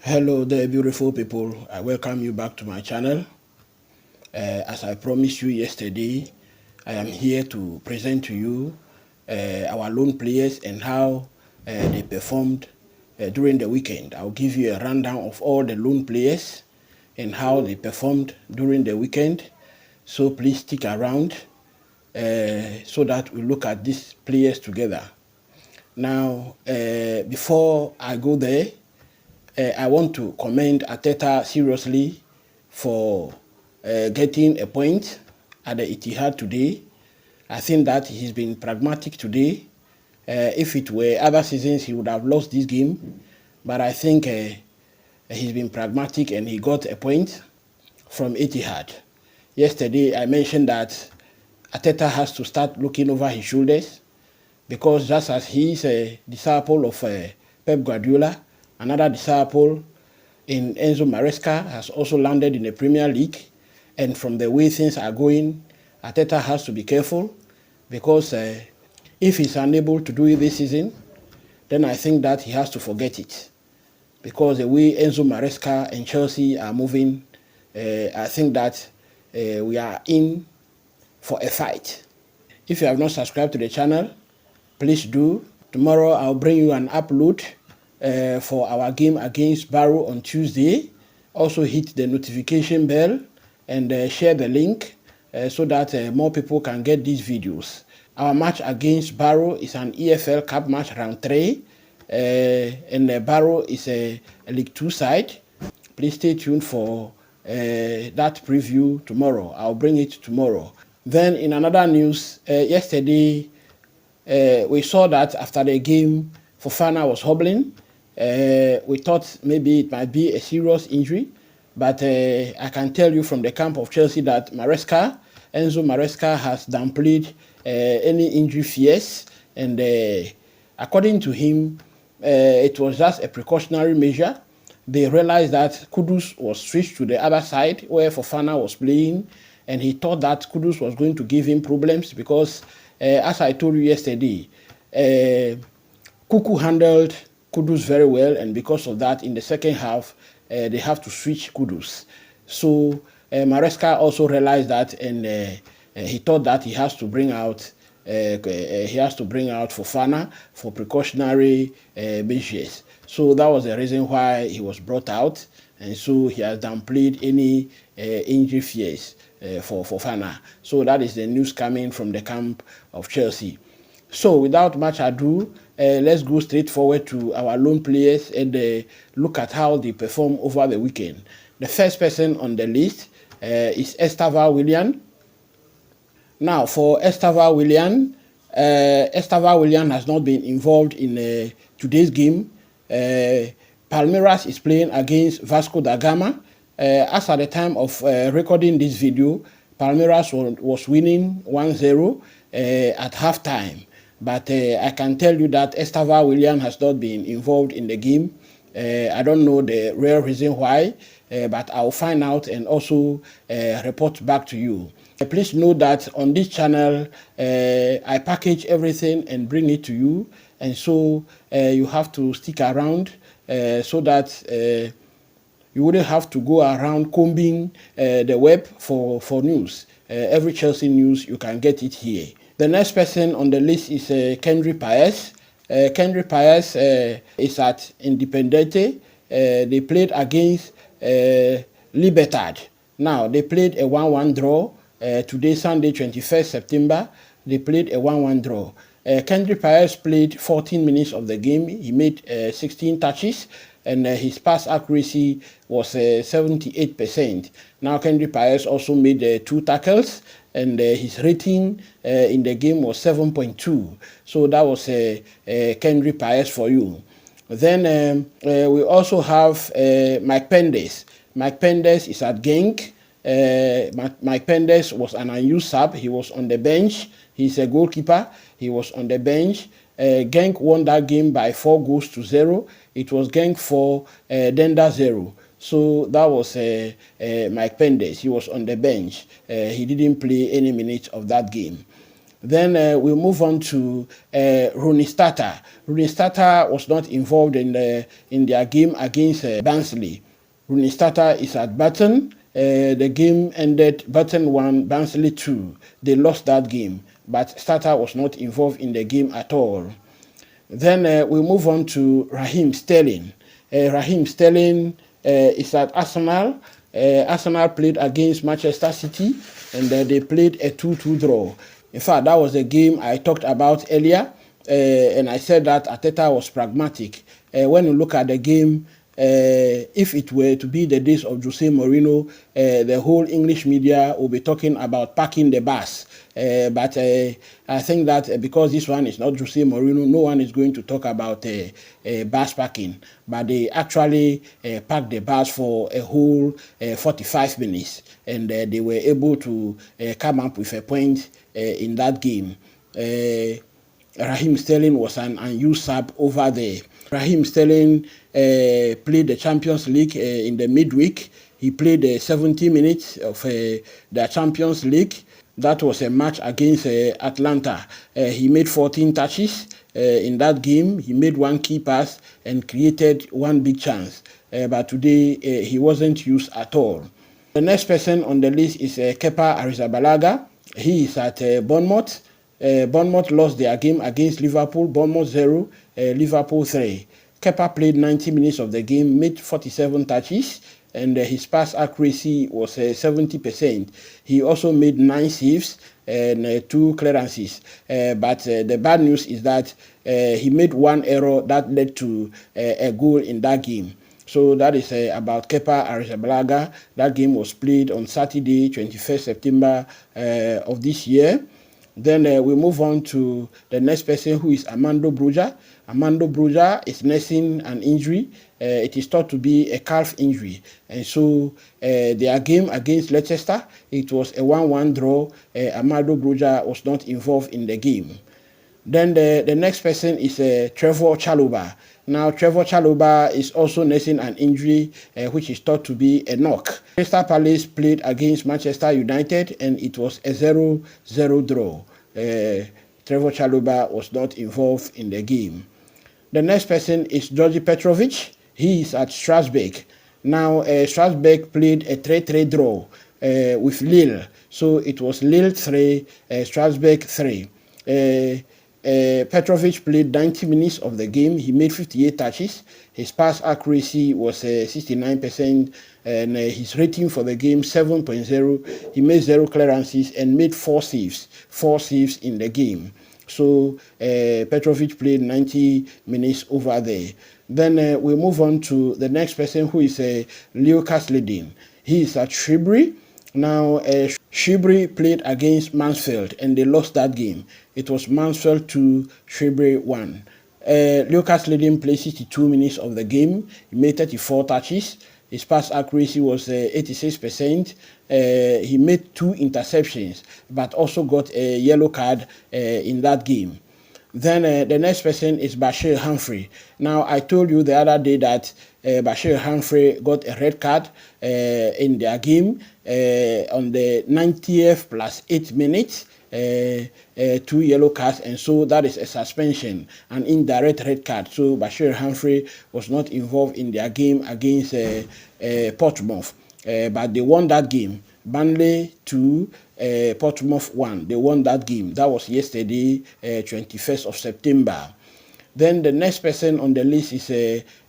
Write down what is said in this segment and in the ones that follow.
Hello there, beautiful people. I welcome you back to my channel. As I promised you yesterday, I am here to present to you our loan players and how they performed during the weekend. I'll give you a rundown of all the loan players and how they performed during the weekend. So please stick around so that we look at these players together. Now, before I go there, I want to commend Arteta seriously for getting a point at the Etihad today. I think that he's been pragmatic today. If it were other seasons, he would have lost this game. But I think he's been pragmatic and he got a point from Etihad. Yesterday, I mentioned that Arteta has to start looking over his shoulders because just as he is a disciple of Pep Guardiola, another disciple in Enzo Maresca has also landed in the Premier League. And from the way things are going, Arteta has to be careful because if he's unable to do it this season, then I think that he has to forget it. Because the way Enzo Maresca and Chelsea are moving, I think that we are in for a fight. If you have not subscribed to the channel, please do. Tomorrow I'll bring you an upload for our game against Barrow on Tuesday. Also hit the notification bell and share the link so that more people can get these videos. Our match against Barrow is an EFL Cup match round 3 and Barrow is a League 2 side. Please stay tuned for that preview tomorrow. I'll bring it tomorrow. Then in another news, yesterday we saw that after the game, Fofana was hobbling. We thought maybe it might be a serious injury, but I can tell you from the camp of Chelsea that Enzo Maresca has downplayed any injury fears, and according to him, it was just a precautionary measure. They realized that Kudus was switched to the other side where Fofana was playing, and he thought that Kudus was going to give him problems because, as I told you yesterday, Kuku handled Kudus very well, and because of that, in the second half, they have to switch Kudus. So Maresca also realized that, and he thought that he has to bring out Fofana for precautionary measures. So that was the reason why he was brought out, and so he has downplayed any injury fears for Fofana. So that is the news coming from the camp of Chelsea. So without much ado, let's go straight forward to our loan players and look at how they perform over the weekend. The first person on the list is Estava Willian. Now, for Estava Willian has not been involved in today's game. Palmeiras is playing against Vasco da Gama. As at the time of recording this video, Palmeiras was winning 1-0 at halftime. But I can tell you that Estava Willian has not been involved in the game. I don't know the real reason why, but I'll find out and also report back to you. Please note that on this channel, I package everything and bring it to you. And so you have to stick around so that you wouldn't have to go around combing the web for news. Every Chelsea news, you can get it here. The next person on the list is Kendry Paez. Kendry Paez is at Independiente. They played against Libertad. Now, they played a 1-1 draw. Today, Sunday, 21st September, they played a 1-1 draw. Kendry Paez played 14 minutes of the game. He made 16 touches, and his pass accuracy was 78%. Now, Kendry Paez also made 2 tackles, and his rating in the game was 7.2. So that was Kendry Paez for you. Then we also have Mike Pendes. Mike Pendes is at Genk. Mike Pendes was an unused sub. He was on the bench. He's a goalkeeper. He was on the bench. Genk won that game by 4-0. It was Genk 4, Denda 0. So that was Mike Pendes. He was on the bench. He didn't play any minutes of that game. Then we'll move on to Rooney Starter. Rooney Starter was not involved in their game against Barnsley. Rooney Starter is at Burton. The game ended Burton 1, Barnsley 2. They lost that game, but Starter was not involved in the game at all. Then we move on to Raheem Sterling. Raheem Sterling is at Arsenal. Arsenal played against Manchester City, and they played a 2-2 draw. In fact, that was the game I talked about earlier, and I said that Arteta was pragmatic. When you look at the game, if it were to be the days of Jose Mourinho, the whole English media will be talking about parking the bus. But I think that because this one is not Jose Mourinho, no one is going to talk about bus parking. But they actually parked the bus for a whole 45 minutes, and they were able to come up with a point in that game. Raheem Sterling was an unused sub over there. Raheem Sterling played the Champions League in the midweek. He played 70 minutes of the Champions League. That was a match against Atlanta. He made 14 touches in that game. He made one key pass and created one big chance. But today, he wasn't used at all. The next person on the list is Kepa Arrizabalaga. He is at Bournemouth. Bournemouth lost their game against Liverpool. Bournemouth 0, Liverpool 3. Kepa played 90 minutes of the game, made 47 touches, and his pass accuracy was 70%. He also made 9 saves and 2 clearances. But the bad news is that he made one error that led to a goal in that game. So that is about Kepa Arrizabalaga. That game was played on Saturday, 21st September of this year. Then we move on to the next person, who is Armando Broja. Armando Broja is nursing an injury. It is thought to be a calf injury. And so their game against Leicester, it was a 1-1 draw. Armando Broja was not involved in the game. Then the next person is Trevor Chalobah. Now, Trevor Chalobah is also nursing an injury, which is thought to be a knock. Crystal Palace played against Manchester United, and it was a 0-0 draw. Trevor Chalobah was not involved in the game. The next person is Georgi Petrovic. He is at Strasbourg. Now, Strasbourg played a 3-3 draw with Lille. So it was Lille 3, Strasbourg 3. Petrovic played 90 minutes of the game. He made 58 touches. His pass accuracy was 69%, and his rating for the game 7.0. He made 0 clearances and made 4 saves. 4 saves in the game. So Petrovic played 90 minutes over there. Then we move on to the next person, who is Leo Casledin. He is at Shrewsbury. Now, Shrewsbury played against Mansfield, and they lost that game. It was Mansfield 2, Shrewsbury 1. Leo Casledin played 62 minutes of the game. He made 34 touches. His pass accuracy was 86%. He made 2 interceptions, but also got a yellow card in that game. Then the next person is Bashir Humphrey. Now, I told you the other day that Bashir Humphrey got a red card in their game on the 90th plus 8 minutes. 2 yellow cards, and so that is a suspension, an indirect red card. So Bashir Humphrey was not involved in their game against Portsmouth, but they won that game. Burnley 2, Portsmouth 1. They won that game. That was yesterday, 21st of September. Then the next person on the list is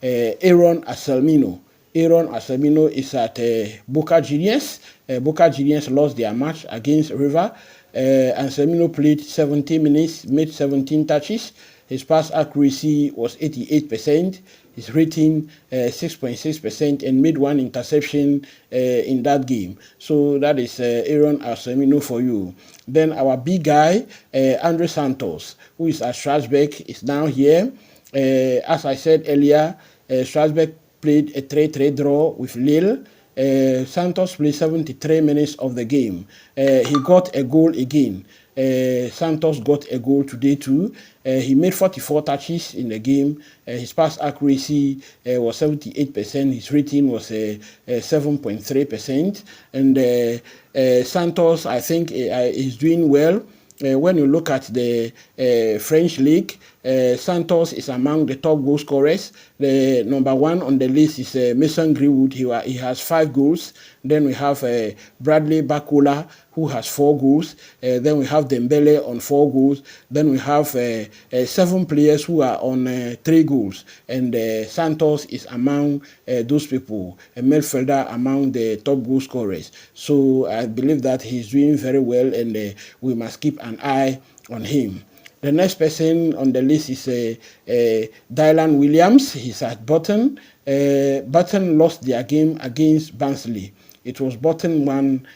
Aaron Anselmino. Aaron Anselmino is at Boca Juniors. Boca Juniors lost their match against River. Anselmino played 70 minutes, made 17 touches. His pass accuracy was 88%. His rating 6.6%, and made 1 interception in that game. So that is Aaron Anselmino for you. Then our big guy, Andre Santos, who is at Strasbourg, is now here. As I said earlier, Strasbourg played a 3-3 draw with Lille. Santos played 73 minutes of the game. He got a goal again. Santos got a goal today too. He made 44 touches in the game. His pass accuracy was 78%. His rating was 7.3%. And Santos, I think, is doing well. when you look at the French league, Santos is among the top goal scorers. The number one on the list is Mason Greenwood. He has 5 goals. Then we have Bradley Bakula, who has 4 goals. Then we have Dembele on 4 goals. Then we have 7 players who are on 3 goals. And Santos is among those people, a midfielder among the top goal scorers. So I believe that he's doing very well, and we must keep an eye on him. The next person on the list is Dylan Williams. He's at Burton. Burton lost their game against Barnsley. It was Burton 1,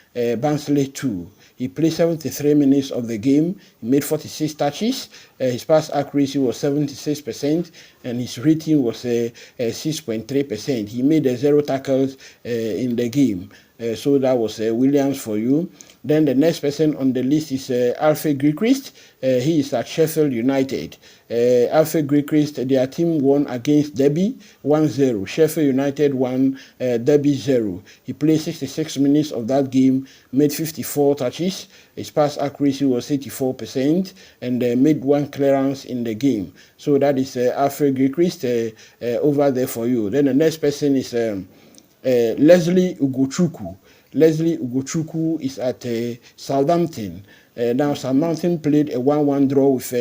Barnsley 2. He played 73 minutes of the game. He made 46 touches. His pass accuracy was 76%, and his rating was 6.3%. He made 0 tackles in the game. So that was Williams for you. Then the next person on the list is Alfred Gilchrist. He is at Sheffield United. Alfred Gilchrist, their team won against Derby 1-0. Sheffield United won Derby 0. He played 66 minutes of that game, made 54 touches. His pass accuracy was 84%, and made 1 clearance in the game. So that is Alfred Gilchrist over there for you. Then the next person is Leslie Ugochukwu. Leslie Ugochukwu is at Southampton. Now Southampton played a 1-1 draw with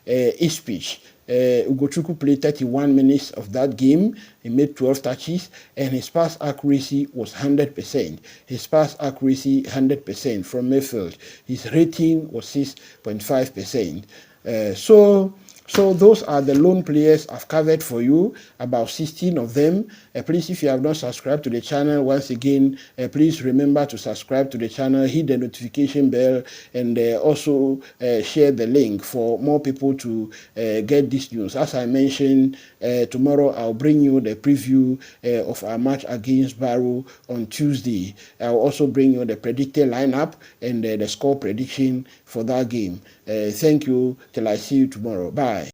Ipswich. Ugochukwu played 31 minutes of that game. He made 12 touches, and his pass accuracy was 100%. His pass accuracy 100% from midfield. His rating was 6.5%. So those are the loan players I've covered for you, about 16 of them. Please, if you have not subscribed to the channel, once again, please remember to subscribe to the channel, hit the notification bell, and also share the link for more people to get this news. As I mentioned, tomorrow I'll bring you the preview of our match against Barrow on Tuesday. I'll also bring you the predicted lineup and the score prediction for that game. Thank you. Till I see you tomorrow. Bye.